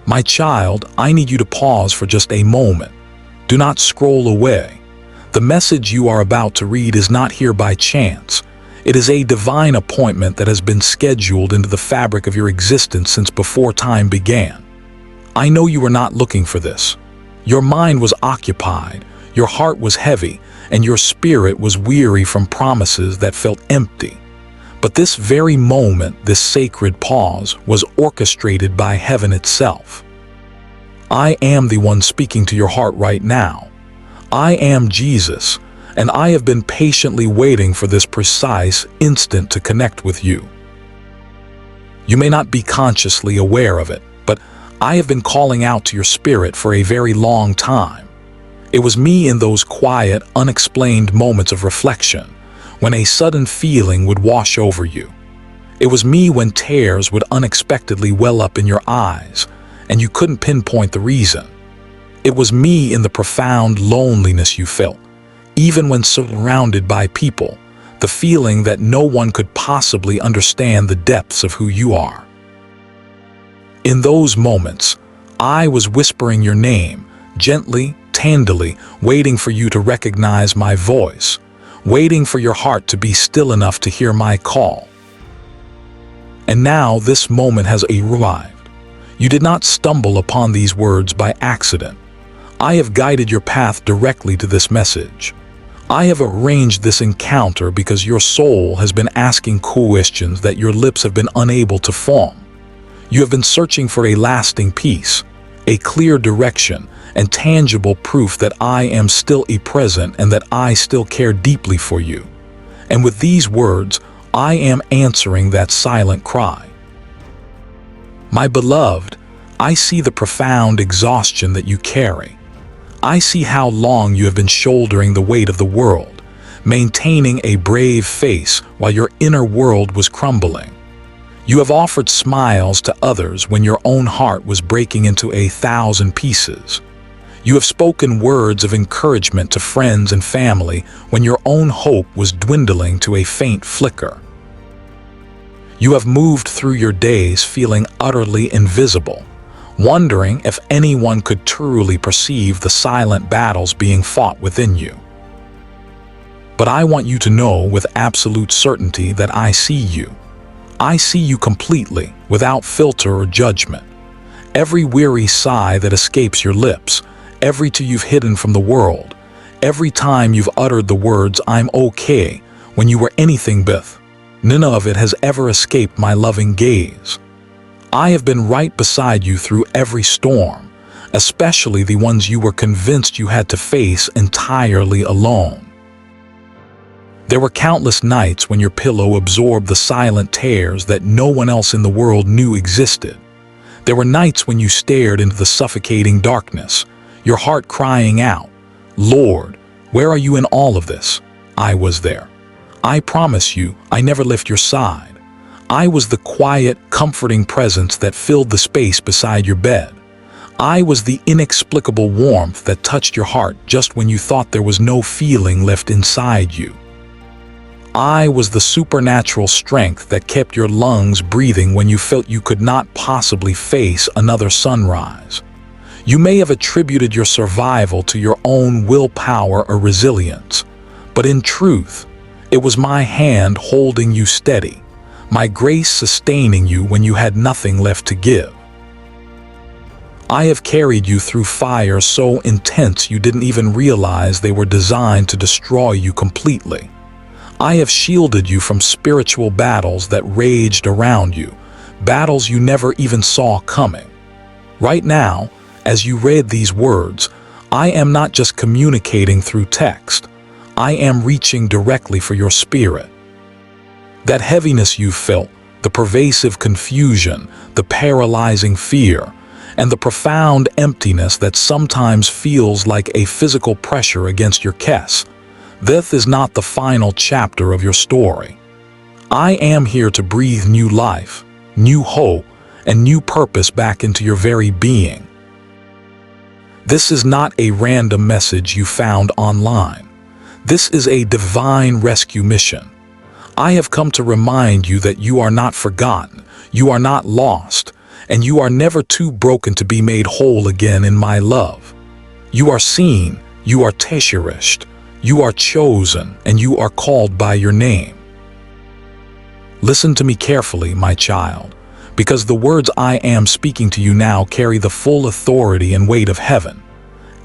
My child, I need you to pause for just a moment. Do not scroll away. The message you are about to read is not here by chance. It is a divine appointment that has been scheduled into the fabric of your existence since before time began. I know you were not looking for this. Your mind was occupied, your heart was heavy, and your spirit was weary from promises that felt empty. But this very moment, this sacred pause, was orchestrated by heaven itself. I am the one speaking to your heart right now. I am Jesus, and I have been patiently waiting for this precise instant to connect with you. You may not be consciously aware of it, but I have been calling out to your spirit for a very long time. It was me in those quiet, unexplained moments of reflection, when a sudden feeling would wash over you. It was me when tears would unexpectedly well up in your eyes, and you couldn't pinpoint the reason. It was me in the profound loneliness you felt, even when surrounded by people, the feeling that no one could possibly understand the depths of who you are. In those moments, I was whispering your name, gently, tenderly, waiting for you to recognize my voice, waiting for your heart to be still enough to hear my call. And now this moment has arrived. You did not stumble upon these words by accident. I have guided your path directly to this message. I have arranged this encounter because your soul has been asking questions that your lips have been unable to form. You have been searching for a lasting peace, a clear direction, and tangible proof that I am still present and that I still care deeply for you. And with these words, I am answering that silent cry. My beloved, I see the profound exhaustion that you carry. I see how long you have been shouldering the weight of the world, maintaining a brave face while your inner world was crumbling. You have offered smiles to others when your own heart was breaking into 1,000 pieces. You have spoken words of encouragement to friends and family when your own hope was dwindling to a faint flicker. You have moved through your days feeling utterly invisible, wondering if anyone could truly perceive the silent battles being fought within you. But I want you to know with absolute certainty that I see you. I see you completely, without filter or judgment. Every weary sigh that escapes your lips, every tear you've hidden from the world, every time you've uttered the words, "I'm okay," when you were anything but, none of it has ever escaped my loving gaze. I have been right beside you through every storm, especially the ones you were convinced you had to face entirely alone. There were countless nights when your pillow absorbed the silent tears that no one else in the world knew existed. There were nights when you stared into the suffocating darkness, your heart crying out, "Lord, where are you in all of this?" I was there. I promise you, I never left your side. I was the quiet, comforting presence that filled the space beside your bed. I was the inexplicable warmth that touched your heart just when you thought there was no feeling left inside you. I was the supernatural strength that kept your lungs breathing when you felt you could not possibly face another sunrise. You may have attributed your survival to your own willpower or resilience, but in truth, it was my hand holding you steady, my grace sustaining you when you had nothing left to give. I have carried you through fires so intense you didn't even realize they were designed to destroy you completely. I have shielded you from spiritual battles that raged around you, battles you never even saw coming. Right now, as you read these words, I am not just communicating through text. I am reaching directly for your spirit. That heaviness you felt, the pervasive confusion, the paralyzing fear, and the profound emptiness that sometimes feels like a physical pressure against your chest, this is not the final chapter of your story. I am here to breathe new life, new hope, and new purpose back into your very being. This is not a random message you found online. This is a divine rescue mission. I have come to remind you that you are not forgotten, you are not lost, and you are never too broken to be made whole again in my love. You are seen, you are cherished, you are chosen, and you are called by your name. Listen to me carefully, my child, because the words I am speaking to you now carry the full authority and weight of heaven.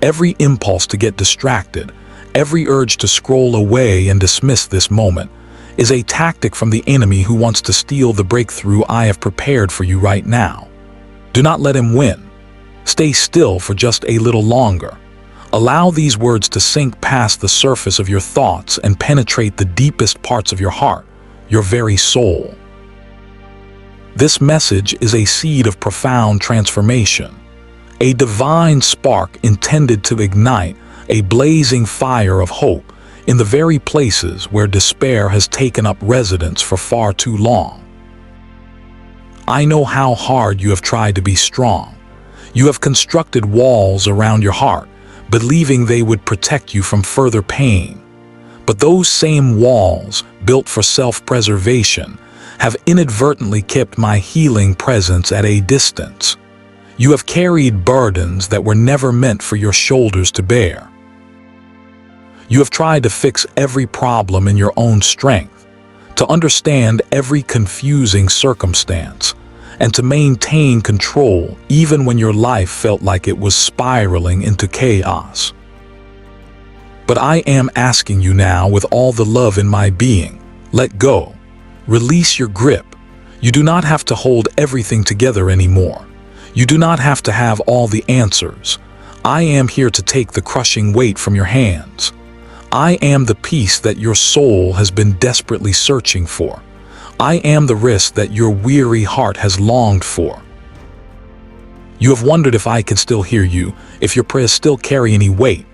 Every impulse to get distracted, every urge to scroll away and dismiss this moment, is a tactic from the enemy who wants to steal the breakthrough I have prepared for you right now. Do not let him win. Stay still for just a little longer. Allow these words to sink past the surface of your thoughts and penetrate the deepest parts of your heart, your very soul. This message is a seed of profound transformation, a divine spark intended to ignite a blazing fire of hope in the very places where despair has taken up residence for far too long. I know how hard you have tried to be strong. You have constructed walls around your heart, believing they would protect you from further pain. But those same walls, built for self-preservation, have inadvertently kept my healing presence at a distance. You have carried burdens that were never meant for your shoulders to bear. You have tried to fix every problem in your own strength, to understand every confusing circumstance, and to maintain control even when your life felt like it was spiraling into chaos. But I am asking you now, with all the love in my being, let go. Release your grip. You do not have to hold everything together anymore. You do not have to have all the answers. I am here to take the crushing weight from your hands. I am the peace that your soul has been desperately searching for. I am the rest that your weary heart has longed for. You have wondered if I can still hear you, if your prayers still carry any weight,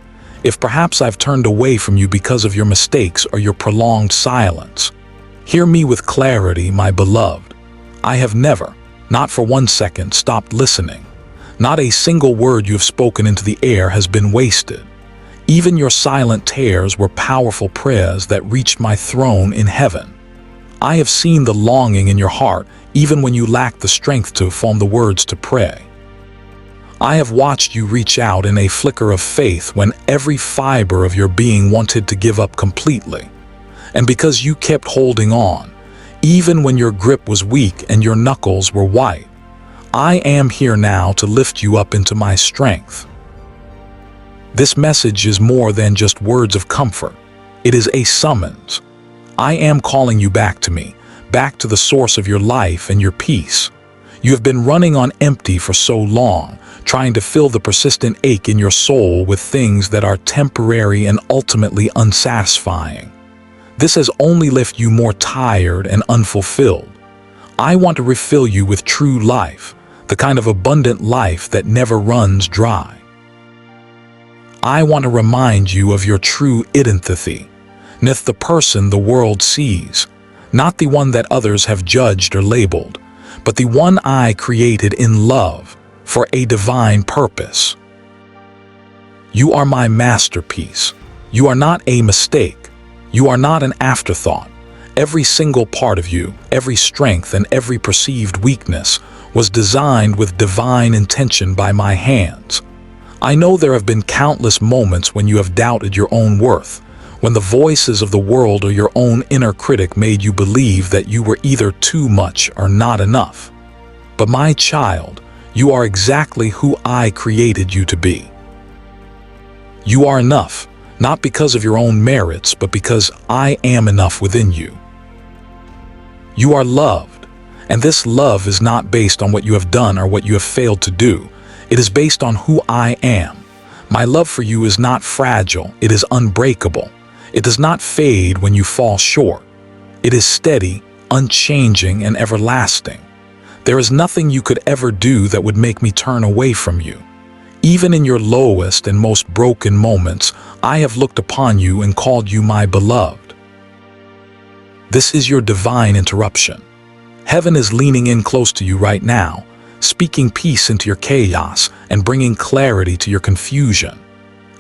if perhaps I've turned away from you because of your mistakes or your prolonged silence. Hear me with clarity, my beloved. I have never, not for 1 second, stopped listening. Not a single word you have spoken into the air has been wasted. Even your silent tears were powerful prayers that reached my throne in heaven. I have seen the longing in your heart, even when you lacked the strength to form the words to pray. I have watched you reach out in a flicker of faith when every fiber of your being wanted to give up completely. And because you kept holding on, even when your grip was weak and your knuckles were white, I am here now to lift you up into my strength. This message is more than just words of comfort. It is a summons. I am calling you back to me, back to the source of your life and your peace. You have been running on empty for so long, trying to fill the persistent ache in your soul with things that are temporary and ultimately unsatisfying. This has only left you more tired and unfulfilled. I want to refill you with true life, the kind of abundant life that never runs dry. I want to remind you of your true identity, not the person the world sees, not the one that others have judged or labeled, but the one I created in love for a divine purpose. You are my masterpiece. You are not a mistake. You are not an afterthought. Every single part of you, every strength and every perceived weakness was designed with divine intention by my hands. I know there have been countless moments when you have doubted your own worth, when the voices of the world or your own inner critic made you believe that you were either too much or not enough. But my child, you are exactly who I created you to be. You are enough, not because of your own merits, but because I am enough within you. You are loved, and this love is not based on what you have done or what you have failed to do. It is based on who I am. My love for you is not fragile, it is unbreakable. It does not fade when you fall short. It is steady, unchanging, and everlasting. There is nothing you could ever do that would make me turn away from you. Even in your lowest and most broken moments, I have looked upon you and called you my beloved. This is your divine interruption. Heaven is leaning in close to you right now, speaking peace into your chaos and bringing clarity to your confusion.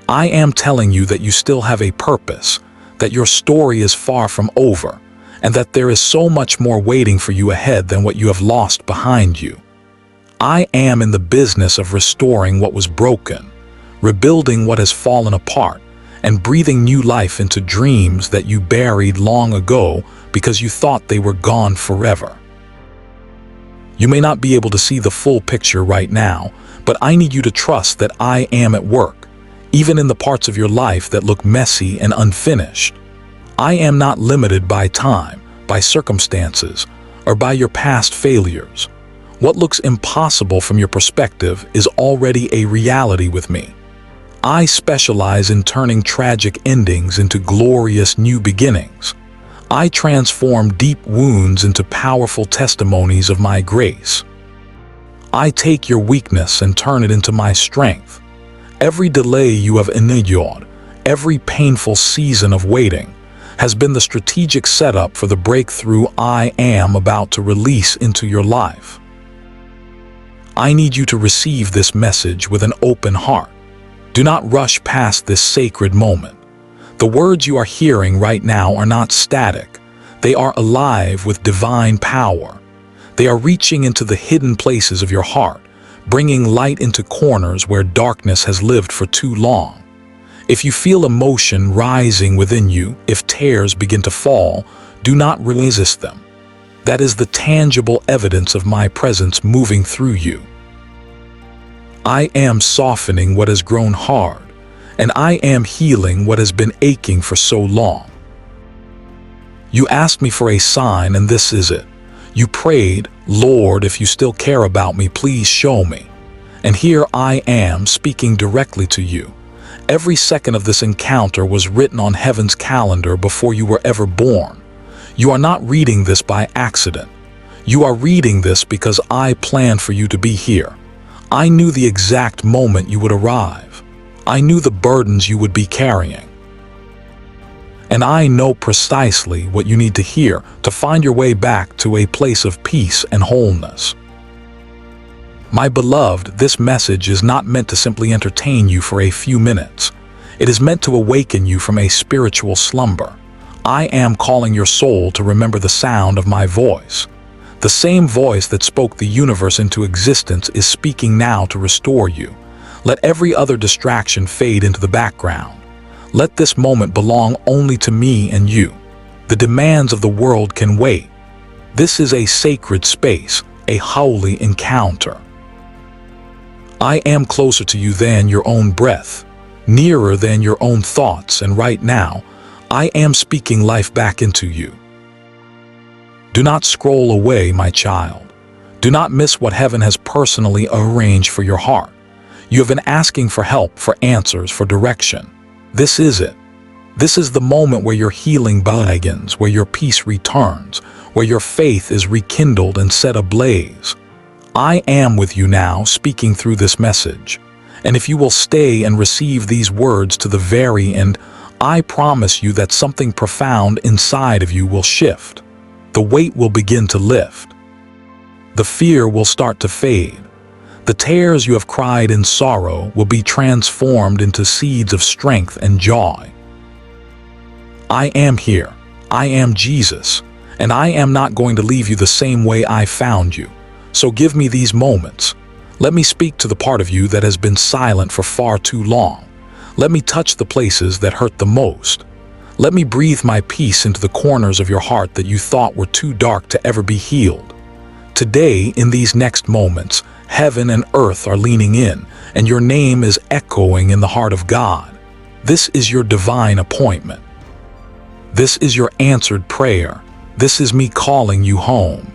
I am telling you that you still have a purpose, that your story is far from over, and that there is so much more waiting for you ahead than what you have lost behind you. I am in the business of restoring what was broken, rebuilding what has fallen apart, and breathing new life into dreams that you buried long ago because you thought they were gone forever. You may not be able to see the full picture right now, but I need you to trust that I am at work, even in the parts of your life that look messy and unfinished. I am not limited by time, by circumstances, or by your past failures. What looks impossible from your perspective is already a reality with me. I specialize in turning tragic endings into glorious new beginnings. I transform deep wounds into powerful testimonies of my grace. I take your weakness and turn it into my strength. Every delay you have endured, every painful season of waiting, has been the strategic setup for the breakthrough I am about to release into your life. I need you to receive this message with an open heart. Do not rush past this sacred moment. The words you are hearing right now are not static. They are alive with divine power. They are reaching into the hidden places of your heart, bringing light into corners where darkness has lived for too long. If you feel emotion rising within you, if tears begin to fall, do not resist them. That is the tangible evidence of my presence moving through you. I am softening what has grown hard, and I am healing what has been aching for so long. You asked me for a sign, and this is it. You prayed, "Lord, if you still care about me, please show me." And here I am speaking directly to you. Every second of this encounter was written on heaven's calendar before you were ever born. You are not reading this by accident. You are reading this because I planned for you to be here. I knew the exact moment you would arrive. I knew the burdens you would be carrying. And I know precisely what you need to hear to find your way back to a place of peace and wholeness. My beloved, this message is not meant to simply entertain you for a few minutes. It is meant to awaken you from a spiritual slumber. I am calling your soul to remember the sound of my voice. The same voice that spoke the universe into existence is speaking now to restore you. Let every other distraction fade into the background. Let this moment belong only to me and you. The demands of the world can wait. This is a sacred space, a holy encounter. I am closer to you than your own breath, nearer than your own thoughts, and right now, I am speaking life back into you. Do not scroll away, my child. Do not miss what heaven has personally arranged for your heart. You have been asking for help, for answers, for direction. This is it. This is the moment where your healing begins, where your peace returns, where your faith is rekindled and set ablaze. I am with you now, speaking through this message. And if you will stay and receive these words to the very end, I promise you that something profound inside of you will shift. The weight will begin to lift. The fear will start to fade. The tears you have cried in sorrow will be transformed into seeds of strength and joy. I am here. I am Jesus, and I am not going to leave you the same way I found you. So give me these moments. Let me speak to the part of you that has been silent for far too long. Let me touch the places that hurt the most. Let me breathe my peace into the corners of your heart that you thought were too dark to ever be healed. Today, in these next moments, heaven and earth are leaning in, and your name is echoing in the heart of God. This is your divine appointment. This is your answered prayer. This is me calling you home.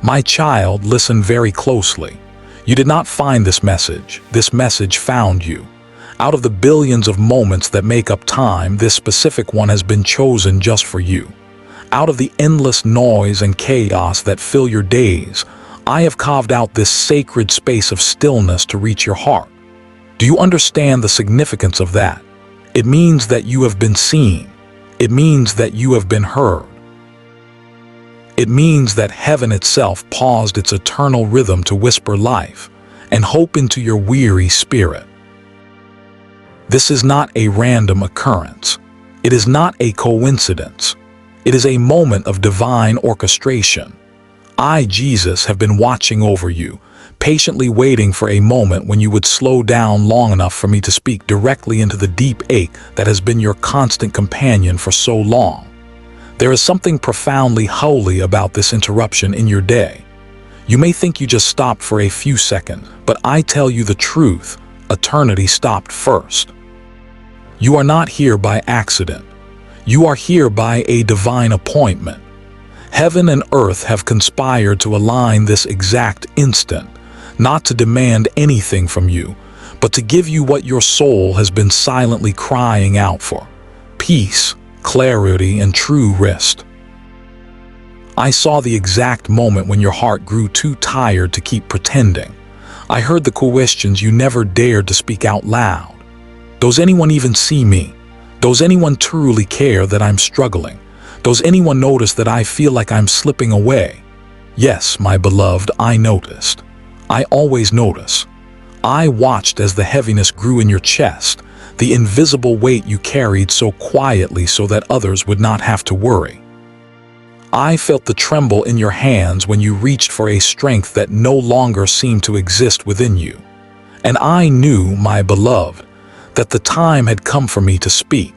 My child, listen very closely. You did not find this message. This message found you. Out of the billions of moments that make up time, this specific one has been chosen just for you. Out of the endless noise and chaos that fill your days, I have carved out this sacred space of stillness to reach your heart. Do you understand the significance of that? It means that you have been seen. It means that you have been heard. It means that heaven itself paused its eternal rhythm to whisper life and hope into your weary spirit. This is not a random occurrence. It is not a coincidence. It is a moment of divine orchestration. I, Jesus, have been watching over you, patiently waiting for a moment when you would slow down long enough for me to speak directly into the deep ache that has been your constant companion for so long. There is something profoundly holy about this interruption in your day. You may think you just stopped for a few seconds, but I tell you the truth, eternity stopped first. You are not here by accident. You are here by a divine appointment. Heaven and earth have conspired to align this exact instant, not to demand anything from you, but to give you what your soul has been silently crying out for: peace, clarity, and true rest. I saw the exact moment when your heart grew too tired to keep pretending. I heard the questions you never dared to speak out loud. Does anyone even see me? Does anyone truly care that I'm struggling? Does anyone notice that I feel like I'm slipping away? Yes, my beloved, I noticed. I always notice. I watched as the heaviness grew in your chest, the invisible weight you carried so quietly so that others would not have to worry. I felt the tremble in your hands when you reached for a strength that no longer seemed to exist within you. And I knew, my beloved, that the time had come for me to speak.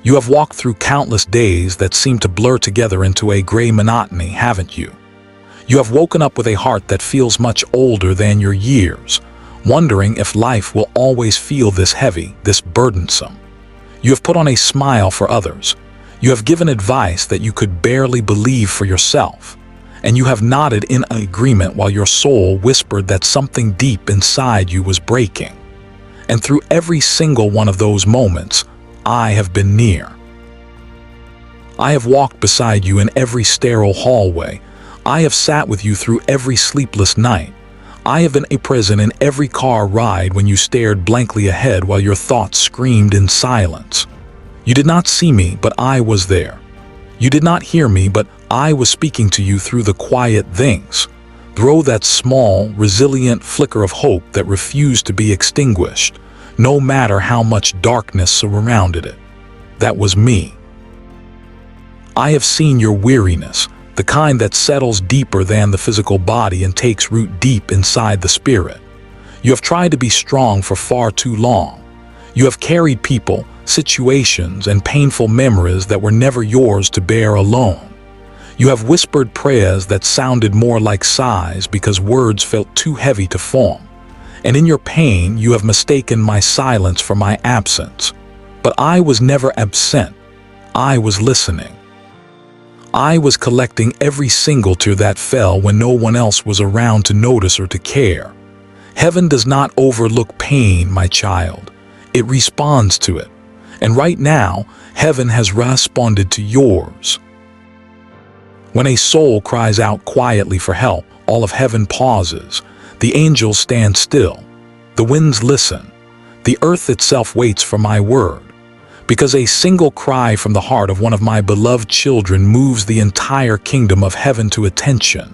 You have walked through countless days that seem to blur together into a gray monotony, haven't you? You have woken up with a heart that feels much older than your years, wondering if life will always feel this heavy, this burdensome. You have put on a smile for others. You have given advice that you could barely believe for yourself. And you have nodded in agreement while your soul whispered that something deep inside you was breaking. And through every single one of those moments, I have been near. I have walked beside you in every sterile hallway. I have sat with you through every sleepless night. I have been present in every car ride when you stared blankly ahead while your thoughts screamed in silence. You did not see me, but I was there. You did not hear me, but I was speaking to you through the quiet things, through that small, resilient flicker of hope that refused to be extinguished, no matter how much darkness surrounded it. That was me. I have seen your weariness, the kind that settles deeper than the physical body and takes root deep inside the spirit. You have tried to be strong for far too long. You have carried people, situations, and painful memories that were never yours to bear alone. You have whispered prayers that sounded more like sighs because words felt too heavy to form. And in your pain, you have mistaken my silence for my absence. But I was never absent. I was listening. I was collecting every single tear that fell when no one else was around to notice or to care. Heaven does not overlook pain, my child. It responds to it. And right now, heaven has responded to yours. When a soul cries out quietly for help, all of heaven pauses. The angels stand still. The winds listen. The earth itself waits for my word. Because a single cry from the heart of one of my beloved children moves the entire kingdom of heaven to attention.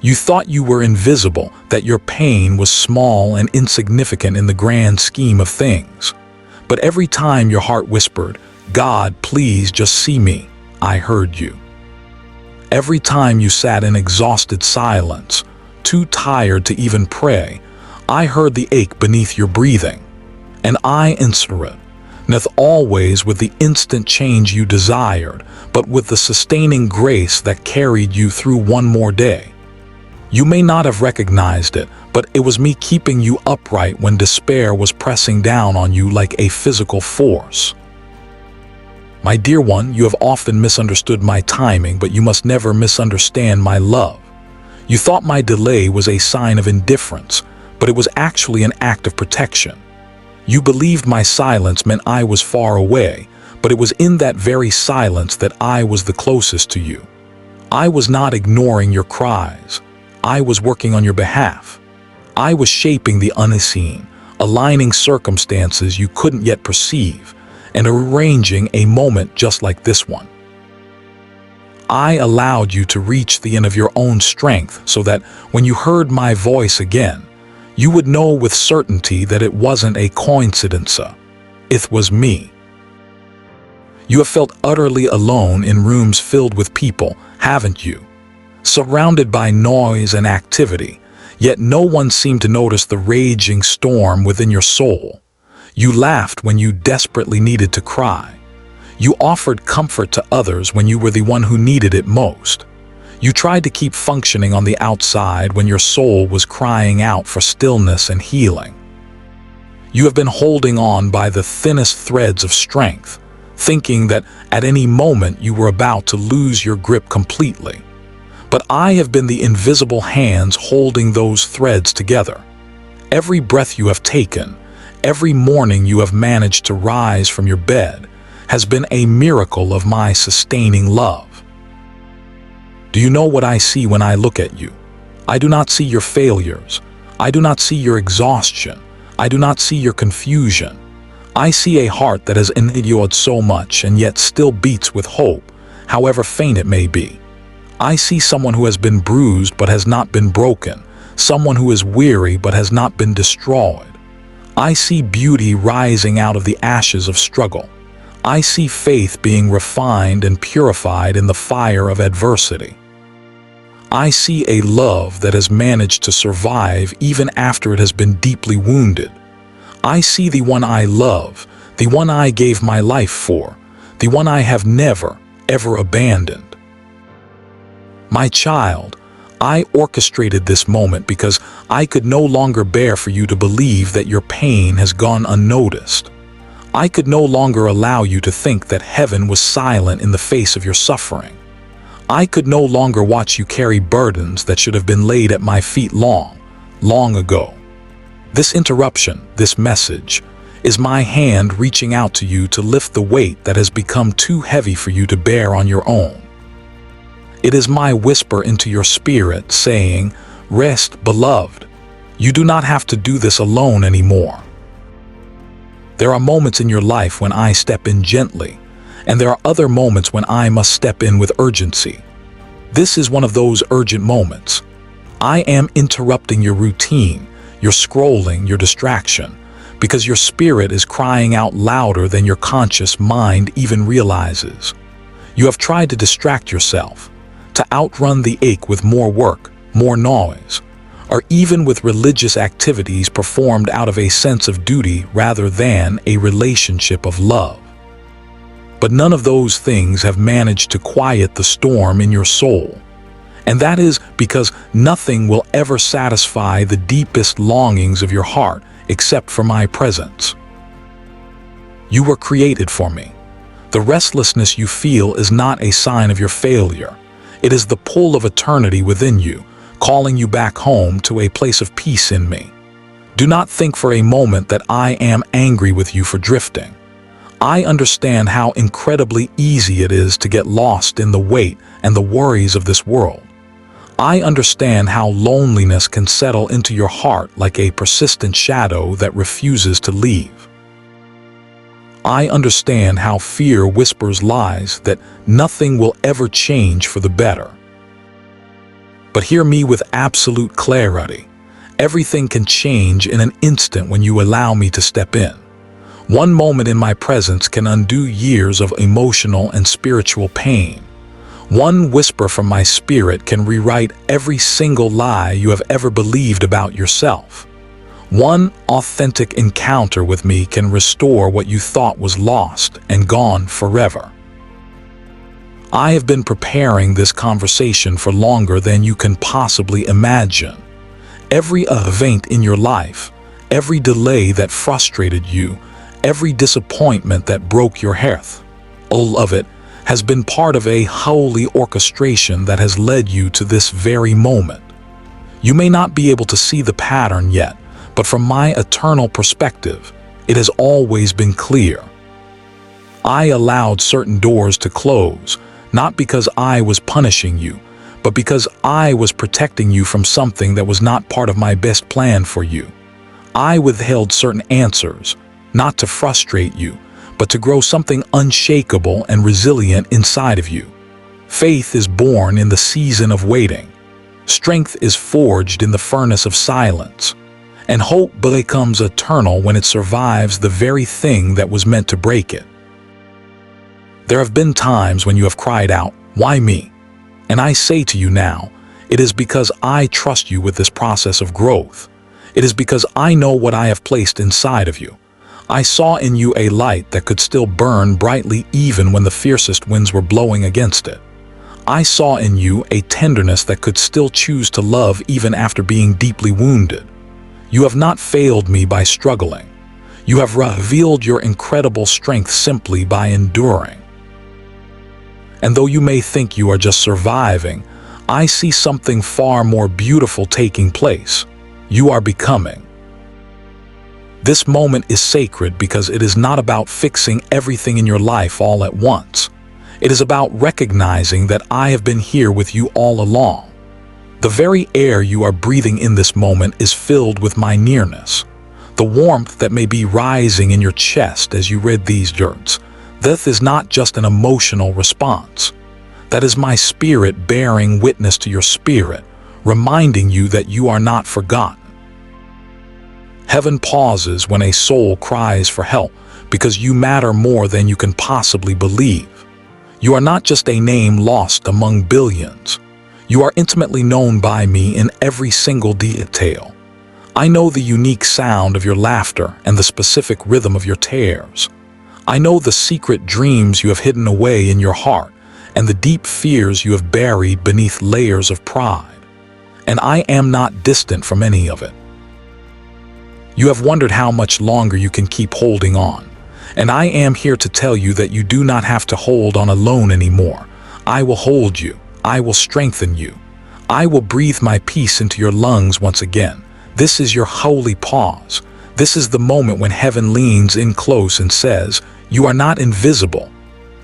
You thought you were invisible, that your pain was small and insignificant in the grand scheme of things. But every time your heart whispered, "God, please just see me," I heard you. Every time you sat in exhausted silence, too tired to even pray, I heard the ache beneath your breathing. And I answered it, not always with the instant change you desired, but with the sustaining grace that carried you through one more day. You may not have recognized it, but it was me keeping you upright when despair was pressing down on you like a physical force. My dear one, you have often misunderstood my timing, but you must never misunderstand my love. You thought my delay was a sign of indifference, but it was actually an act of protection. You believed my silence meant I was far away, but it was in that very silence that I was the closest to you. I was not ignoring your cries. I was working on your behalf. I was shaping the unseen, aligning circumstances you couldn't yet perceive, and arranging a moment just like this one. I allowed you to reach the end of your own strength so that when you heard my voice again, you would know with certainty that it wasn't a coincidence. It was me. You have felt utterly alone in rooms filled with people, haven't you? surrounded by noise and activity, yet no one seemed to notice the raging storm within your soul. You laughed when you desperately needed to cry. You offered comfort to others when you were the one who needed it most. You tried to keep functioning on the outside when your soul was crying out for stillness and healing. You have been holding on by the thinnest threads of strength, thinking that at any moment you were about to lose your grip completely. But I have been the invisible hands holding those threads together. Every breath you have taken, every morning you have managed to rise from your bed, has been a miracle of my sustaining love. Do you know what I see when I look at you? I do not see your failures. I do not see your exhaustion. I do not see your confusion. I see a heart that has endured so much and yet still beats with hope, however faint it may be. I see someone who has been bruised but has not been broken, someone who is weary but has not been destroyed. I see beauty rising out of the ashes of struggle. I see faith being refined and purified in the fire of adversity. I see a love that has managed to survive even after it has been deeply wounded. I see the one I love, the one I gave my life for, the one I have never, ever abandoned. My child, I orchestrated this moment because I could no longer bear for you to believe that your pain has gone unnoticed. I could no longer allow you to think that heaven was silent in the face of your suffering. I could no longer watch you carry burdens that should have been laid at my feet long, long ago. This interruption, this message, is my hand reaching out to you to lift the weight that has become too heavy for you to bear on your own. It is my whisper into your spirit saying, "Rest, beloved. You do not have to do this alone anymore." There are moments in your life when I step in gently, and there are other moments when I must step in with urgency. This is one of those urgent moments. I am interrupting your routine, your scrolling, your distraction, because your spirit is crying out louder than your conscious mind even realizes. You have tried to distract yourself, to outrun the ache with more work, more noise, or even with religious activities performed out of a sense of duty rather than a relationship of love. But none of those things have managed to quiet the storm in your soul. And that is because nothing will ever satisfy the deepest longings of your heart except for my presence. You were created for me. The restlessness you feel is not a sign of your failure. It is the pull of eternity within you, calling you back home to a place of peace in me. Do not think for a moment that I am angry with you for drifting. I understand how incredibly easy it is to get lost in the weight and the worries of this world. I understand how loneliness can settle into your heart like a persistent shadow that refuses to leave. I understand how fear whispers lies that nothing will ever change for the better. But hear me with absolute clarity. Everything can change in an instant when you allow me to step in. One moment in my presence can undo years of emotional and spiritual pain. One whisper from my spirit can rewrite every single lie you have ever believed about yourself. One authentic encounter with me can restore what you thought was lost and gone forever. I have been preparing this conversation for longer than you can possibly imagine. Every event in your life, every delay that frustrated you, every disappointment that broke your heart, all of it has been part of a holy orchestration that has led you to this very moment. You may not be able to see the pattern yet, but from my eternal perspective, it has always been clear. I allowed certain doors to close, not because I was punishing you, but because I was protecting you from something that was not part of my best plan for you. I withheld certain answers, not to frustrate you, but to grow something unshakable and resilient inside of you. Faith is born in the season of waiting. Strength is forged in the furnace of silence. And hope becomes eternal when it survives the very thing that was meant to break it. There have been times when you have cried out, "Why me?" And I say to you now, it is because I trust you with this process of growth. It is because I know what I have placed inside of you. I saw in you a light that could still burn brightly even when the fiercest winds were blowing against it. I saw in you a tenderness that could still choose to love even after being deeply wounded. You have not failed me by struggling. You have revealed your incredible strength simply by enduring. And though you may think you are just surviving, I see something far more beautiful taking place. You are becoming. This moment is sacred because it is not about fixing everything in your life all at once. It is about recognizing that I have been here with you all along. The very air you are breathing in this moment is filled with my nearness. The warmth that may be rising in your chest as you read these words, that is not just an emotional response. That is my spirit bearing witness to your spirit, reminding you that you are not forgotten. Heaven pauses when a soul cries for help because you matter more than you can possibly believe. You are not just a name lost among billions. You are intimately known by me in every single detail. I know the unique sound of your laughter and the specific rhythm of your tears. I know the secret dreams you have hidden away in your heart and the deep fears you have buried beneath layers of pride. And I am not distant from any of it. You have wondered how much longer you can keep holding on. And I am here to tell you that you do not have to hold on alone anymore. I will hold you. I will strengthen you. I will breathe my peace into your lungs once again. This is your holy pause. This is the moment when heaven leans in close and says, "You are not invisible."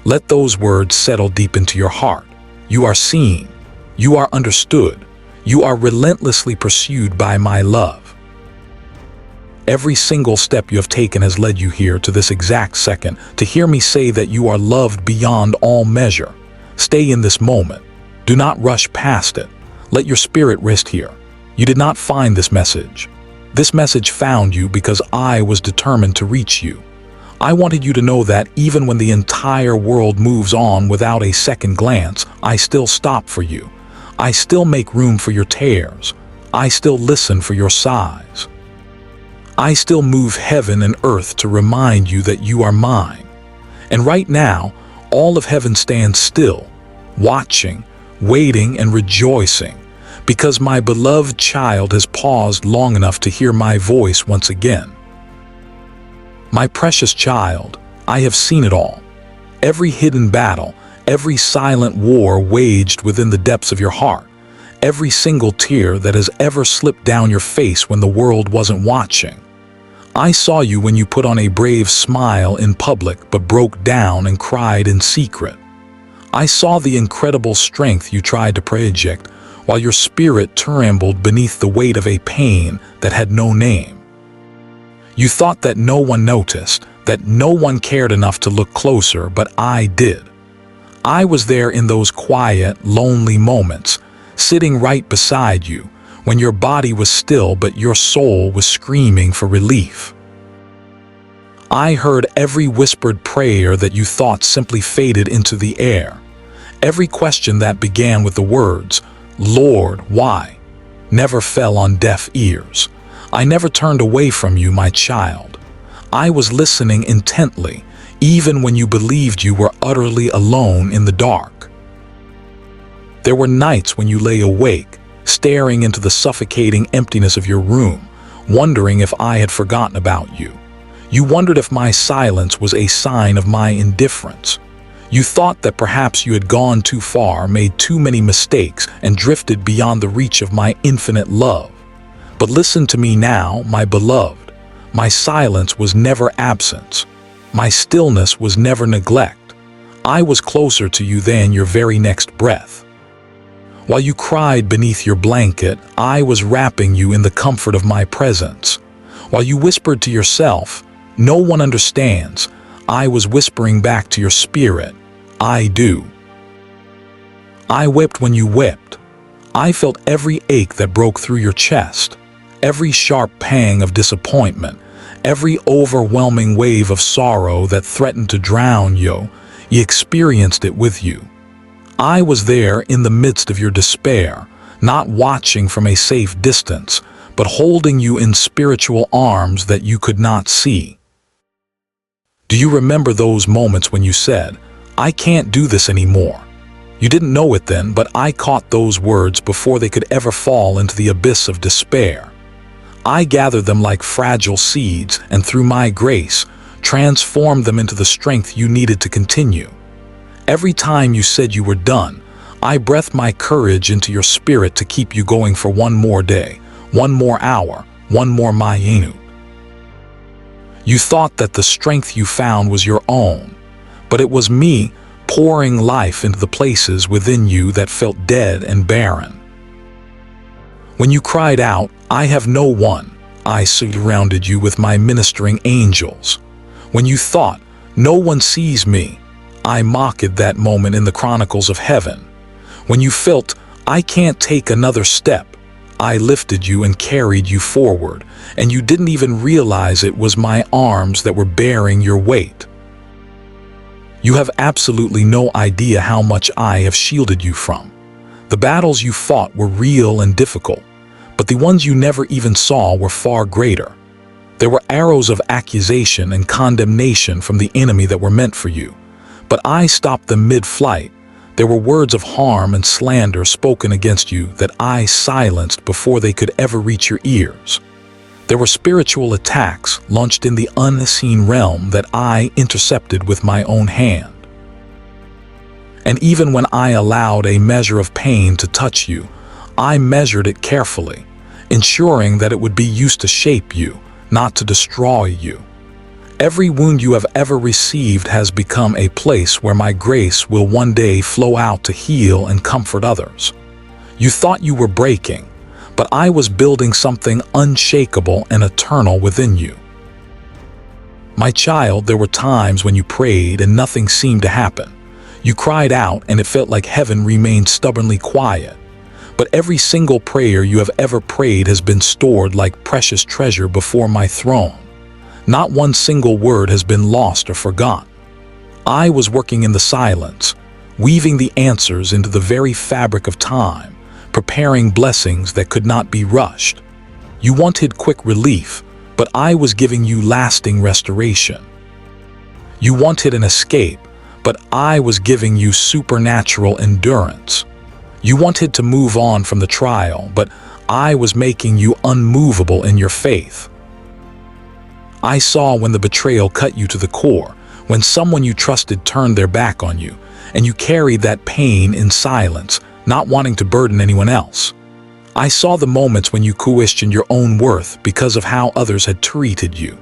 Let those words settle deep into your heart. You are seen. You are understood. You are relentlessly pursued by my love. Every single step you have taken has led you here to this exact second to hear me say that you are loved beyond all measure. Stay in this moment. Do not rush past it. Let your spirit rest here. You did not find this message. This message found you because I was determined to reach you. I wanted you to know that even when the entire world moves on without a second glance, I still stop for you. I still make room for your tears. I still listen for your sighs. I still move heaven and earth to remind you that you are mine. And right now, all of heaven stands still, watching, waiting, and rejoicing, because my beloved child has paused long enough to hear my voice once again. My precious child, I have seen it all. Every hidden battle, every silent war waged within the depths of your heart, every single tear that has ever slipped down your face when the world wasn't watching. I saw you when you put on a brave smile in public but broke down and cried in secret. I saw the incredible strength you tried to project while your spirit trembled beneath the weight of a pain that had no name. You thought that no one noticed, that no one cared enough to look closer, but I did. I was there in those quiet, lonely moments, sitting right beside you, when your body was still but your soul was screaming for relief. I heard every whispered prayer that you thought simply faded into the air. Every question that began with the words, "Lord, why?" never fell on deaf ears. I never turned away from you, my child. I was listening intently, even when you believed you were utterly alone in the dark. There were nights when you lay awake, staring into the suffocating emptiness of your room, wondering if I had forgotten about you. You wondered if my silence was a sign of my indifference. You thought that perhaps you had gone too far, made too many mistakes, and drifted beyond the reach of my infinite love. But listen to me now, my beloved. My silence was never absence. My stillness was never neglect. I was closer to you than your very next breath. While you cried beneath your blanket, I was wrapping you in the comfort of my presence. While you whispered to yourself, "No one understands," I was whispering back to your spirit, "I do." I wept when you wept. I felt every ache that broke through your chest, every sharp pang of disappointment, every overwhelming wave of sorrow that threatened to drown you. You experienced it with you. I was there in the midst of your despair, not watching from a safe distance, but holding you in spiritual arms that you could not see. Do you remember those moments when you said, "I can't do this anymore"? You didn't know it then, but I caught those words before they could ever fall into the abyss of despair. I gathered them like fragile seeds, and through my grace, transformed them into the strength you needed to continue. Every time you said you were done, I breathed my courage into your spirit to keep you going for one more day, one more hour, one more minute. You thought that the strength you found was your own, but it was me pouring life into the places within you that felt dead and barren. When you cried out, "I have no one," I surrounded you with my ministering angels. When you thought, "No one sees me," I mocked that moment in the chronicles of heaven. When you felt, "I can't take another step," I lifted you and carried you forward, and you didn't even realize it was my arms that were bearing your weight. You have absolutely no idea how much I have shielded you from. The battles you fought were real and difficult, but the ones you never even saw were far greater. There were arrows of accusation and condemnation from the enemy that were meant for you, but I stopped them mid-flight. There were words of harm and slander spoken against you that I silenced before they could ever reach your ears. There were spiritual attacks launched in the unseen realm that I intercepted with my own hand. And even when I allowed a measure of pain to touch you, I measured it carefully, ensuring that it would be used to shape you, not to destroy you. Every wound you have ever received has become a place where my grace will one day flow out to heal and comfort others. You thought you were breaking, but I was building something unshakable and eternal within you. My child, there were times when you prayed and nothing seemed to happen. You cried out and it felt like heaven remained stubbornly quiet. But every single prayer you have ever prayed has been stored like precious treasure before my throne. Not one single word has been lost or forgotten. I was working in the silence, weaving the answers into the very fabric of time, preparing blessings that could not be rushed. You wanted quick relief, but I was giving you lasting restoration. You wanted an escape, but I was giving you supernatural endurance. You wanted to move on from the trial, but I was making you unmovable in your faith. I saw when the betrayal cut you to the core, when someone you trusted turned their back on you, and you carried that pain in silence, not wanting to burden anyone else. I saw the moments when you questioned your own worth because of how others had treated you.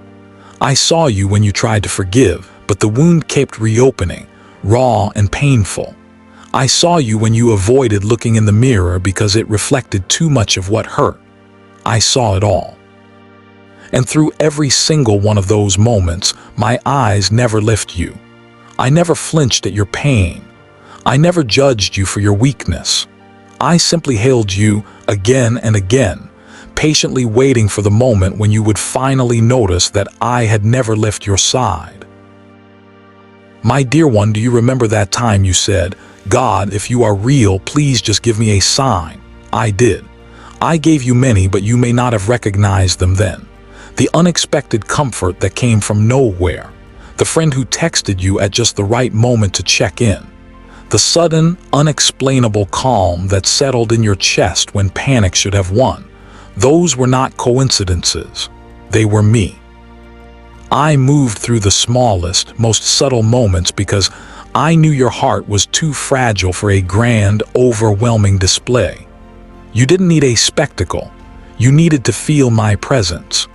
I saw you when you tried to forgive, but the wound kept reopening, raw and painful. I saw you when you avoided looking in the mirror because it reflected too much of what hurt. I saw it all. And through every single one of those moments, my eyes never left you. I never flinched at your pain. I never judged you for your weakness. I simply held you again and again, patiently waiting for the moment when you would finally notice that I had never left your side. My dear one, do you remember that time you said, "God, if you are real, please just give me a sign"? I did. I gave you many, but you may not have recognized them then. The unexpected comfort that came from nowhere. The friend who texted you at just the right moment to check in. The sudden, unexplainable calm that settled in your chest when panic should have won. Those were not coincidences. They were me. I moved through the smallest, most subtle moments because I knew your heart was too fragile for a grand, overwhelming display. You didn't need a spectacle. You needed to feel my presence.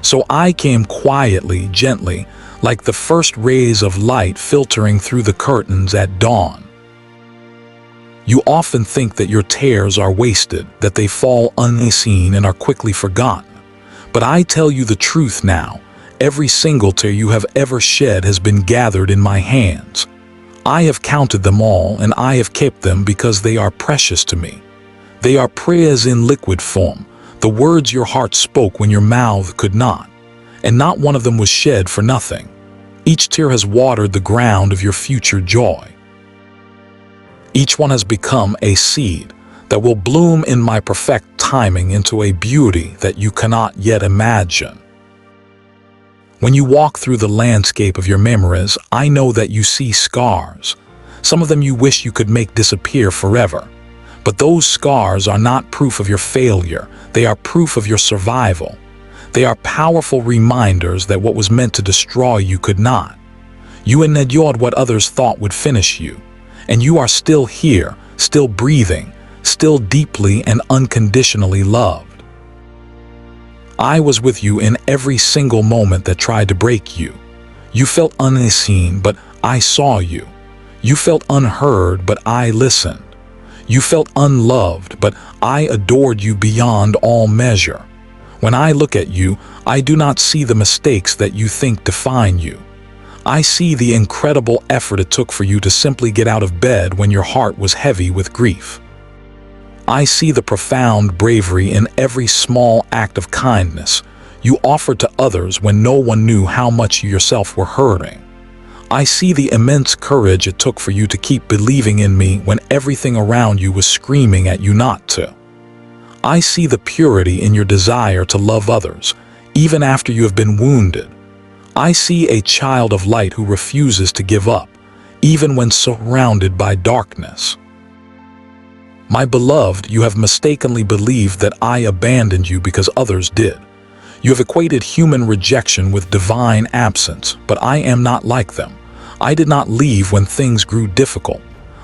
So I came quietly, gently, like the first rays of light filtering through the curtains at dawn. You often think that your tears are wasted, that they fall unseen and are quickly forgotten. But I tell you the truth now. Every single tear you have ever shed has been gathered in my hands. I have counted them all, and I have kept them because they are precious to me. They are prayers in liquid form, the words your heart spoke when your mouth could not. And not one of them was shed for nothing. Each tear has watered the ground of your future joy. Each one has become a seed that will bloom in my perfect timing into a beauty that you cannot yet imagine. When you walk through the landscape of your memories, I know that you see scars. Some of them you wish you could make disappear forever. But those scars are not proof of your failure. They are proof of your survival. They are powerful reminders that what was meant to destroy you could not. You endured what others thought would finish you. And you are still here, still breathing, still deeply and unconditionally loved. I was with you in every single moment that tried to break you. You felt unseen, but I saw you. You felt unheard, but I listened. You felt unloved, but I adored you beyond all measure. When I look at you, I do not see the mistakes that you think define you. I see the incredible effort it took for you to simply get out of bed when your heart was heavy with grief. I see the profound bravery in every small act of kindness you offered to others when no one knew how much you yourself were hurting. I see the immense courage it took for you to keep believing in me when everything around you was screaming at you not to. I see the purity in your desire to love others, even after you have been wounded. I see a child of light who refuses to give up, even when surrounded by darkness. My beloved, you have mistakenly believed that I abandoned you because others did. You have equated human rejection with divine absence, but I am not like them. I did not leave when things grew difficult.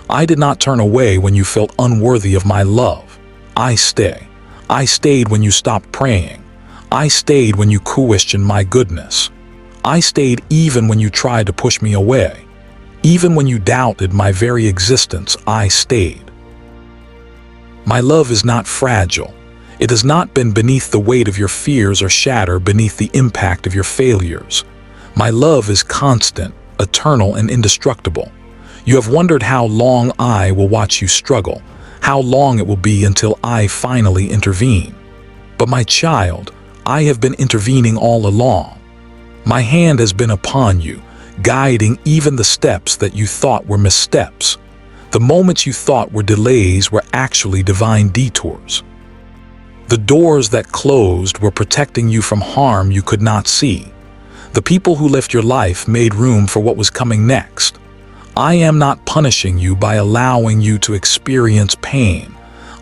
I did not turn away when you felt unworthy of my love. I stay. I stayed when you stopped praying. I stayed when you questioned my goodness. I stayed even when you tried to push me away. Even when you doubted my very existence, I stayed. My love is not fragile. It has not been beneath the weight of your fears or shattered beneath the impact of your failures. My love is constant, eternal, and indestructible. You have wondered how long I will watch you struggle, how long it will be until I finally intervene. But my child, I have been intervening all along. My hand has been upon you, guiding even the steps that you thought were missteps. The moments you thought were delays were actually divine detours. The doors that closed were protecting you from harm you could not see. The people who left your life made room for what was coming next. I am not punishing you by allowing you to experience pain.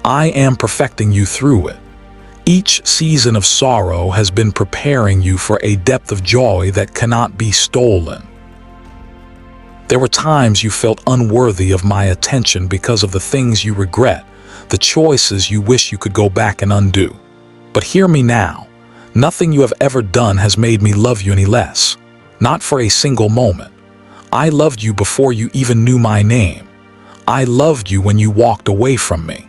I am perfecting you through it. Each season of sorrow has been preparing you for a depth of joy that cannot be stolen. There were times you felt unworthy of my attention because of the things you regret, the choices you wish you could go back and undo. But hear me now. Nothing you have ever done has made me love you any less. Not for a single moment. I loved you before you even knew my name. I loved you when you walked away from me.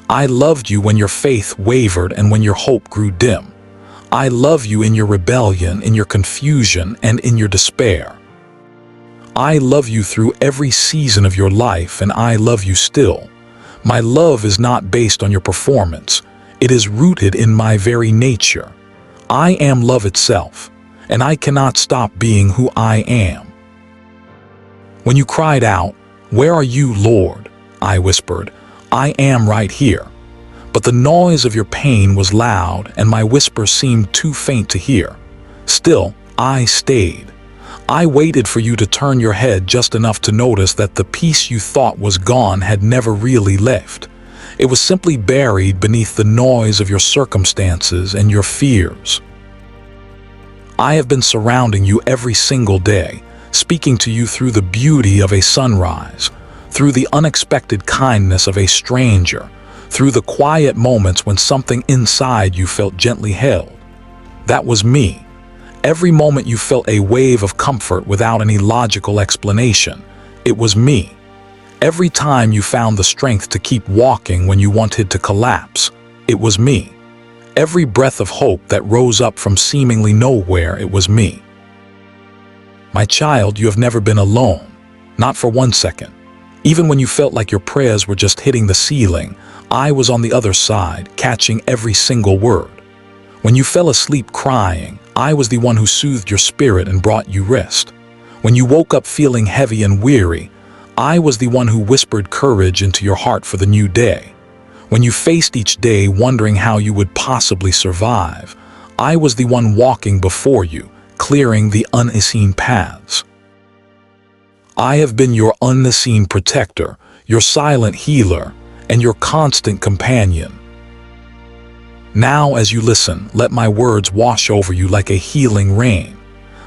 I loved you when your faith wavered and when your hope grew dim. I love you in your rebellion, in your confusion, and in your despair. I love you through every season of your life, and I love you still. My love is not based on your performance. It is rooted in my very nature. I am love itself, and I cannot stop being who I am. When you cried out, "Where are you, Lord?" I whispered, "I am right here." But the noise of your pain was loud, and my whisper seemed too faint to hear. Still, I stayed. I waited for you to turn your head just enough to notice that the peace you thought was gone had never really left. It was simply buried beneath the noise of your circumstances and your fears. I have been surrounding you every single day, speaking to you through the beauty of a sunrise, through the unexpected kindness of a stranger, through the quiet moments when something inside you felt gently held. That was me. Every moment you felt a wave of comfort without any logical explanation. It was me. Every time you found the strength to keep walking when you wanted to collapse. It was me. Every breath of hope that rose up from seemingly nowhere. It was me. My child, you have never been alone. Not for 1 second. Even when you felt like your prayers were just hitting the ceiling, I was on the other side, catching every single word. When you fell asleep crying, I was the one who soothed your spirit and brought you rest. When you woke up feeling heavy and weary, I was the one who whispered courage into your heart for the new day. When you faced each day wondering how you would possibly survive, I was the one walking before you, clearing the unseen paths. I have been your unseen protector, your silent healer, and your constant companion. Now, as you listen, let my words wash over you like a healing rain.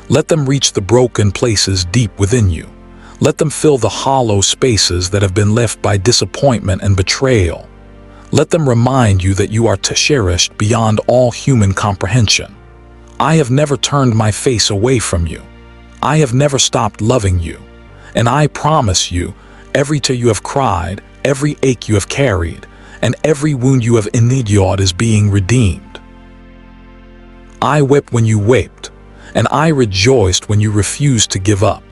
Let them reach the broken places deep within you. Let them fill the hollow spaces that have been left by disappointment and betrayal. Let them remind you that you are cherished beyond all human comprehension. I have never turned my face away from you. I have never stopped loving you. And I promise you, every tear you have cried, every ache you have carried, and every wound you have endured is being redeemed. I wept when you wept, and I rejoiced when you refused to give up.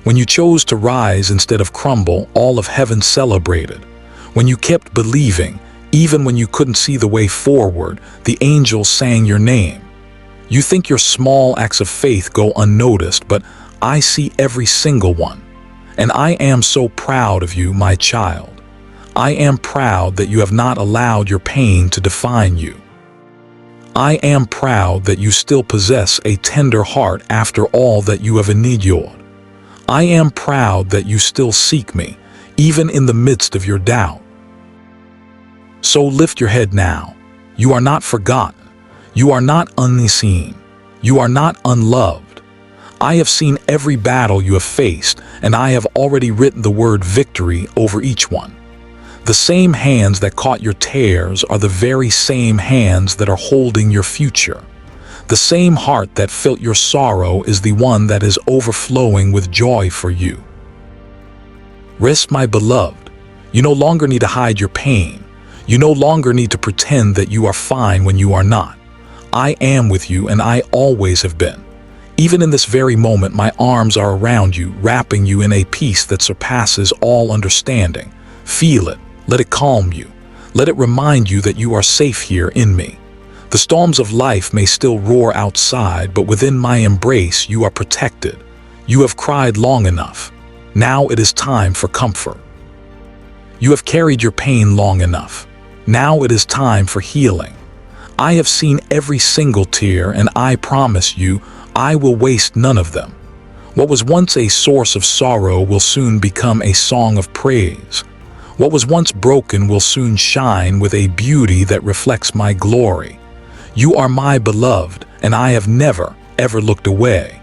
When you chose to rise instead of crumble, all of heaven celebrated. When you kept believing, even when you couldn't see the way forward, the angels sang your name. You think your small acts of faith go unnoticed, but I see every single one. And I am so proud of you, my child. I am proud that you have not allowed your pain to define you. I am proud that you still possess a tender heart after all that you have endured. I am proud that you still seek me, even in the midst of your doubt. So lift your head now. You are not forgotten. You are not unseen. You are not unloved. I have seen every battle you have faced, and I have already written the word victory over each one. The same hands that caught your tears are the very same hands that are holding your future. The same heart that felt your sorrow is the one that is overflowing with joy for you. Rest, my beloved. You no longer need to hide your pain. You no longer need to pretend that you are fine when you are not. I am with you, and I always have been. Even in this very moment, my arms are around you, wrapping you in a peace that surpasses all understanding. Feel it. Let it calm you. Let it remind you that you are safe here in me. The storms of life may still roar outside, but within my embrace you are protected. You have cried long enough. Now it is time for comfort. You have carried your pain long enough. Now it is time for healing. I have seen every single tear, and I promise you, I will waste none of them. What was once a source of sorrow will soon become a song of praise. What was once broken will soon shine with a beauty that reflects my glory. You are my beloved, and I have never, ever looked away.